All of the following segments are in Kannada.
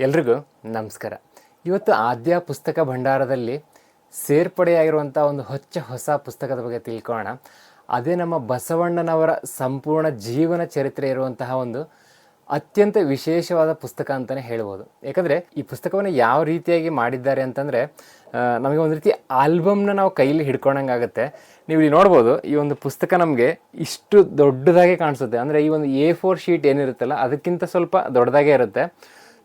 ಎಲ್ರಿಗೂ ನಮಸ್ಕಾರ. ಇವತ್ತು ಆದ್ಯ ಪುಸ್ತಕ ಭಂಡಾರದಲ್ಲಿ ಸೇರ್ಪಡೆಯಾಗಿರುವಂಥ ಒಂದು ಹೊಸ ಪುಸ್ತಕದ ಬಗ್ಗೆ ತಿಳ್ಕೊಳ್ಳೋಣ. ಅದೇ ನಮ್ಮ ಬಸವಣ್ಣನವರ ಸಂಪೂರ್ಣ ಜೀವನ ಚರಿತ್ರೆ ಇರುವಂತಹ ಒಂದು ಅತ್ಯಂತ ವಿಶೇಷವಾದ ಪುಸ್ತಕ ಅಂತಲೇ ಹೇಳ್ಬೋದು. ಯಾಕಂದರೆ ಈ ಪುಸ್ತಕವನ್ನು ಯಾವ ರೀತಿಯಾಗಿ ಮಾಡಿದ್ದಾರೆ ಅಂತಂದರೆ, ನಮಗೆ ಒಂದು ರೀತಿ ಆಲ್ಬಮ್ನ ನಾವು ಕೈಯಲ್ಲಿ ಹಿಡ್ಕೊಂಡಂಗಾಗುತ್ತೆ. ನೀವು ಇಲ್ಲಿ ನೋಡ್ಬೋದು, ಈ ಒಂದು ಪುಸ್ತಕ ನಮಗೆ ಇಷ್ಟು ದೊಡ್ಡದಾಗೆ ಕಾಣಿಸುತ್ತೆ. ಅಂದರೆ ಈ ಒಂದು A4 ಶೀಟ್ ಏನಿರುತ್ತಲ್ಲ ಅದಕ್ಕಿಂತ ಸ್ವಲ್ಪ ದೊಡ್ಡದಾಗೆ ಇರುತ್ತೆ.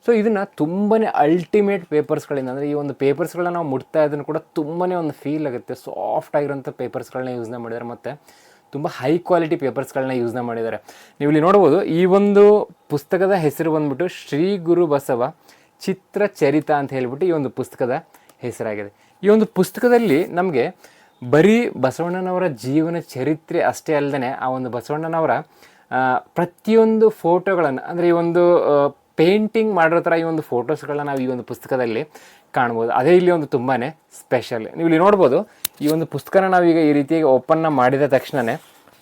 ಸೊ ಇದನ್ನು ತುಂಬಾ ಅಲ್ಟಿಮೇಟ್ ಪೇಪರ್ಸ್ಗಳಿಂದ, ಅಂದರೆ ಈ ಒಂದು ಪೇಪರ್ಸ್ಗಳನ್ನ ನಾವು ಮುಟ್ತಾ ಇದನ್ನು ಕೂಡ ತುಂಬಾ ಒಂದು ಫೀಲ್ ಆಗುತ್ತೆ. ಸಾಫ್ಟ್ ಆಗಿರೋಂಥ ಪೇಪರ್ಸ್ಗಳನ್ನ ಯೂಸ್ನ ಮಾಡಿದ್ದಾರೆ ಮತ್ತು ತುಂಬ ಹೈ ಕ್ವಾಲಿಟಿ ಪೇಪರ್ಸ್ಗಳನ್ನ ಯೂಸ್ನ ಮಾಡಿದ್ದಾರೆ. ನೀವು ಇಲ್ಲಿ ನೋಡ್ಬೋದು, ಈ ಒಂದು ಪುಸ್ತಕದ ಹೆಸರು ಬಂದ್ಬಿಟ್ಟು ಶ್ರೀ ಗುರು ಬಸವ ಚಿತ್ರ ಚರಿತ ಅಂತ ಹೇಳಿಬಿಟ್ಟು ಈ ಒಂದು ಪುಸ್ತಕದ ಹೆಸರಾಗಿದೆ. ಈ ಒಂದು ಪುಸ್ತಕದಲ್ಲಿ ನಮಗೆ ಬರೀ ಬಸವಣ್ಣನವರ ಜೀವನ ಚರಿತ್ರೆ ಅಷ್ಟೇ ಅಲ್ಲದೆ ಆ ಒಂದು ಬಸವಣ್ಣನವರ ಪ್ರತಿಯೊಂದು ಫೋಟೋಗಳನ್ನು, ಅಂದರೆ ಈ ಒಂದು ಪೇಂಟಿಂಗ್ ಮಾಡಿರೋ ಥರ ಈ ಒಂದು ಫೋಟೋಸ್ಗಳನ್ನ ನಾವು ಈ ಒಂದು ಪುಸ್ತಕದಲ್ಲಿ ಕಾಣ್ಬೋದು. ಅದೇ ಇಲ್ಲಿ ಒಂದು ತುಂಬಾ ಸ್ಪೆಷಲ್. ನೀವು ಇಲ್ಲಿ ನೋಡ್ಬೋದು, ಈ ಒಂದು ಪುಸ್ತಕನ ನಾವೀಗ ಈ ರೀತಿಯಾಗಿ ಓಪನ್ನ ಮಾಡಿದ ತಕ್ಷಣವೇ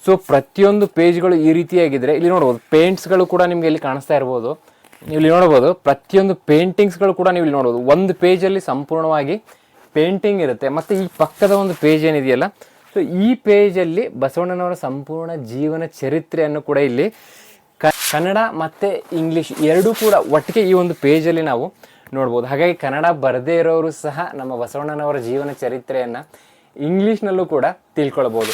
ಸೊ ಪ್ರತಿಯೊಂದು ಪೇಜ್ಗಳು ಈ ರೀತಿಯಾಗಿದ್ದರೆ ಇಲ್ಲಿ ನೋಡ್ಬೋದು, ಪೇಂಟ್ಸ್ಗಳು ಕೂಡ ನಿಮಗೆ ಇಲ್ಲಿ ಕಾಣಿಸ್ತಾ ಇರ್ಬೋದು. ನೀವು ಇಲ್ಲಿ ನೋಡ್ಬೋದು, ಪ್ರತಿಯೊಂದು ಪೇಂಟಿಂಗ್ಸ್ಗಳು ಕೂಡ ನೀವು ಇಲ್ಲಿ ನೋಡ್ಬೋದು. ಒಂದು ಪೇಜಲ್ಲಿ ಸಂಪೂರ್ಣವಾಗಿ ಪೇಂಟಿಂಗ್ ಇರುತ್ತೆ. ಮತ್ತು ಈ ಪಕ್ಕದ ಒಂದು ಪೇಜ್ ಏನಿದೆಯಲ್ಲ, ಸೊ ಈ ಪೇಜಲ್ಲಿ ಬಸವಣ್ಣನವರ ಸಂಪೂರ್ಣ ಜೀವನ ಚರಿತ್ರೆಯನ್ನು ಕೂಡ ಇಲ್ಲಿ ಕನ್ನಡ ಮತ್ತು ಇಂಗ್ಲೀಷ್ ಎರಡೂ ಕೂಡ ಒಟ್ಟಿಗೆ ಈ ಒಂದು ಪೇಜಲ್ಲಿ ನಾವು ನೋಡ್ಬೋದು. ಹಾಗಾಗಿ ಕನ್ನಡ ಬರದೇ ಇರೋರು ಸಹ ನಮ್ಮ ಬಸವಣ್ಣನವರ ಜೀವನ ಚರಿತ್ರೆಯನ್ನು ಇಂಗ್ಲೀಷ್ನಲ್ಲೂ ಕೂಡ ತಿಳ್ಕೊಳ್ಬೋದು.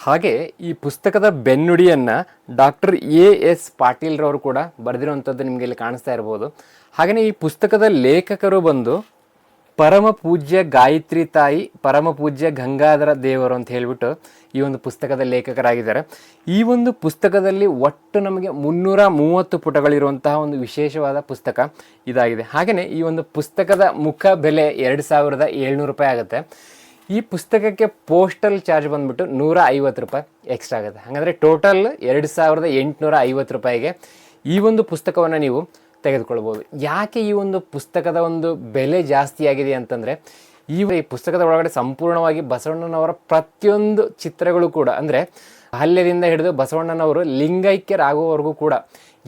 ಹಾಗೆ ಈ ಪುಸ್ತಕದ ಬೆನ್ನುಡಿಯನ್ನು ಡಾಕ್ಟರ್ A.S. ಪಾಟೀಲ್ರವರು ಕೂಡ ಬರೆದಿರುವಂಥದ್ದು ನಿಮಗೆ ಇಲ್ಲಿ ಕಾಣಿಸ್ತಾ ಇರ್ಬೋದು. ಹಾಗೆಯೇ ಈ ಪುಸ್ತಕದ ಲೇಖಕರು ಬಂದು ಪರಮ ಪೂಜ್ಯ ಗಾಯತ್ರಿ ತಾಯಿ, ಪರಮ ಪೂಜ್ಯ ಗಂಗಾಧರ ದೇವರು ಅಂತ ಹೇಳಿಬಿಟ್ಟು ಈ ಒಂದು ಪುಸ್ತಕದ ಲೇಖಕರಾಗಿದ್ದಾರೆ. ಈ ಒಂದು ಪುಸ್ತಕದಲ್ಲಿ ಒಟ್ಟು ನಮಗೆ 330 ಪುಟಗಳಿರುವಂತಹ ಒಂದು ವಿಶೇಷವಾದ ಪುಸ್ತಕ ಇದಾಗಿದೆ. ಹಾಗೆಯೇ ಈ ಒಂದು ಪುಸ್ತಕದ ಮುಖ ಬೆಲೆ 2700 ರೂಪಾಯಿ ಆಗುತ್ತೆ. ಈ ಪುಸ್ತಕಕ್ಕೆ ಪೋಸ್ಟಲ್ ಚಾರ್ಜ್ ಬಂದುಬಿಟ್ಟು 150 ರೂಪಾಯಿ ಎಕ್ಸ್ಟ್ರಾ ಆಗುತ್ತೆ. ಹಾಗಾದರೆ ಟೋಟಲ್ 2850 ರೂಪಾಯಿಗೆ ಈ ಒಂದು ಪುಸ್ತಕವನ್ನು ನೀವು ತೆಗೆದುಕೊಳ್ಬೋದು. ಯಾಕೆ ಈ ಒಂದು ಪುಸ್ತಕದ ಒಂದು ಬೆಲೆ ಜಾಸ್ತಿ ಆಗಿದೆ ಅಂತಂದರೆ, ಈ ಪುಸ್ತಕದ ಒಳಗಡೆ ಸಂಪೂರ್ಣವಾಗಿ ಬಸವಣ್ಣನವರ ಪ್ರತಿಯೊಂದು ಚಿತ್ರಗಳು ಕೂಡ, ಅಂದರೆ ಬಾಲ್ಯದಿಂದ ಹಿಡಿದು ಬಸವಣ್ಣನವರು ಲಿಂಗೈಕ್ಯರಾಗುವವರೆಗೂ ಕೂಡ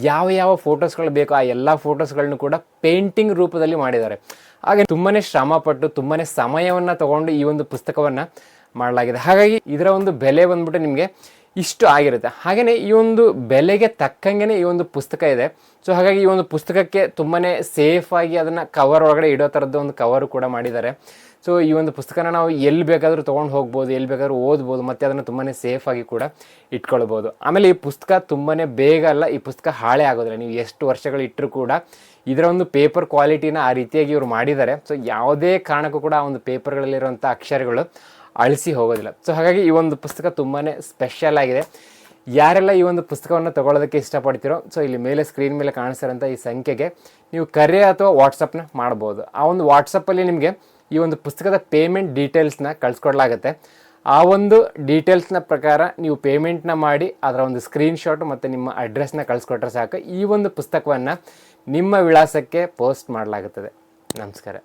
ಯಾವ ಯಾವ ಫೋಟೋಸ್ಗಳು ಬೇಕೋ ಆ ಎಲ್ಲ ಫೋಟೋಸ್ಗಳನ್ನು ಕೂಡ ಪೇಂಟಿಂಗ್ ರೂಪದಲ್ಲಿ ಮಾಡಿದ್ದಾರೆ. ಹಾಗೆ ತುಂಬಾ ಶ್ರಮಪಟ್ಟು ತುಂಬಾ ಸಮಯವನ್ನು ತಗೊಂಡು ಈ ಒಂದು ಪುಸ್ತಕವನ್ನು ಮಾಡಲಾಗಿದೆ. ಹಾಗಾಗಿ ಇದರ ಒಂದು ಬೆಲೆ ಬಂದ್ಬಿಟ್ಟು ನಿಮಗೆ ಇಷ್ಟು ಆಗಿರುತ್ತೆ. ಹಾಗೆಯೇ ಈ ಒಂದು ಬೆಲೆಗೆ ತಕ್ಕಂಗೆ ಈ ಒಂದು ಪುಸ್ತಕ ಇದೆ. ಸೊ ಹಾಗಾಗಿ ಈ ಒಂದು ಪುಸ್ತಕಕ್ಕೆ ತುಂಬಾ ಸೇಫಾಗಿ ಅದನ್ನು ಕವರ್ ಒಳಗಡೆ ಇಡೋ ಥರದ್ದು ಒಂದು ಕವರು ಕೂಡ ಮಾಡಿದ್ದಾರೆ. ಸೊ ಈ ಒಂದು ಪುಸ್ತಕನ ನಾವು ಎಲ್ಲಿ ಬೇಕಾದರೂ ತೊಗೊಂಡು ಹೋಗ್ಬೋದು, ಎಲ್ಲಿ ಬೇಕಾದ್ರೂ ಓದ್ಬೋದು, ಮತ್ತು ಅದನ್ನು ತುಂಬಾ ಸೇಫಾಗಿ ಕೂಡ ಇಟ್ಕೊಳ್ಬೋದು. ಆಮೇಲೆ ಈ ಪುಸ್ತಕ ತುಂಬಾ ಬೇಗ ಅಲ್ಲ, ಈ ಪುಸ್ತಕ ಹಾಳೆ ಆಗೋದಿಲ್ಲ. ನೀವು ಎಷ್ಟು ವರ್ಷಗಳು ಇಟ್ಟರೂ ಕೂಡ ಇದರ ಒಂದು ಪೇಪರ್ ಕ್ವಾಲಿಟಿನ ಆ ರೀತಿಯಾಗಿ ಇವರು ಮಾಡಿದ್ದಾರೆ. ಸೊ ಯಾವುದೇ ಕಾರಣಕ್ಕೂ ಕೂಡ ಆ ಒಂದು ಪೇಪರ್ಗಳಲ್ಲಿರುವಂಥ ಅಕ್ಷರಗಳು ಅಳಿಸಿ ಹೋಗೋದಿಲ್ಲ. ಸೊ ಹಾಗಾಗಿ ಈ ಒಂದು ಪುಸ್ತಕ ತುಂಬಾ ಸ್ಪೆಷಲ್ ಆಗಿದೆ. ಯಾರೆಲ್ಲ ಈ ಒಂದು ಪುಸ್ತಕವನ್ನು ತೊಗೊಳ್ಳೋದಕ್ಕೆ ಇಷ್ಟಪಡ್ತೀರೋ, ಸೊ ಇಲ್ಲಿ ಮೇಲೆ ಸ್ಕ್ರೀನ್ ಮೇಲೆ ಕಾಣಿಸ್ತಿರೋಂಥ ಈ ಸಂಖ್ಯೆಗೆ ನೀವು ಕರೆ ಅಥವಾ ವಾಟ್ಸಪ್ನ ಮಾಡ್ಬೋದು. ಆ ಒಂದು ವಾಟ್ಸಪ್ಪಲ್ಲಿ ನಿಮಗೆ ಈ ಒಂದು ಪುಸ್ತಕದ ಪೇಮೆಂಟ್ ಡೀಟೇಲ್ಸ್ನ ಕಳಿಸ್ಕೊಡ್ಲಾಗುತ್ತೆ. ಆ ಒಂದು ಡೀಟೇಲ್ಸ್ನ ಪ್ರಕಾರ ನೀವು ಪೇಮೆಂಟ್ನ ಮಾಡಿ ಅದರ ಒಂದು ಸ್ಕ್ರೀನ್ಶಾಟ್ ಮತ್ತು ನಿಮ್ಮ ಅಡ್ರೆಸ್ನ ಕಳಿಸ್ಕೊಟ್ರೆ ಸಾಕು, ಈ ಒಂದು ಪುಸ್ತಕವನ್ನು ನಿಮ್ಮ ವಿಳಾಸಕ್ಕೆ ಪೋಸ್ಟ್ ಮಾಡಲಾಗುತ್ತದೆ. ನಮಸ್ಕಾರ.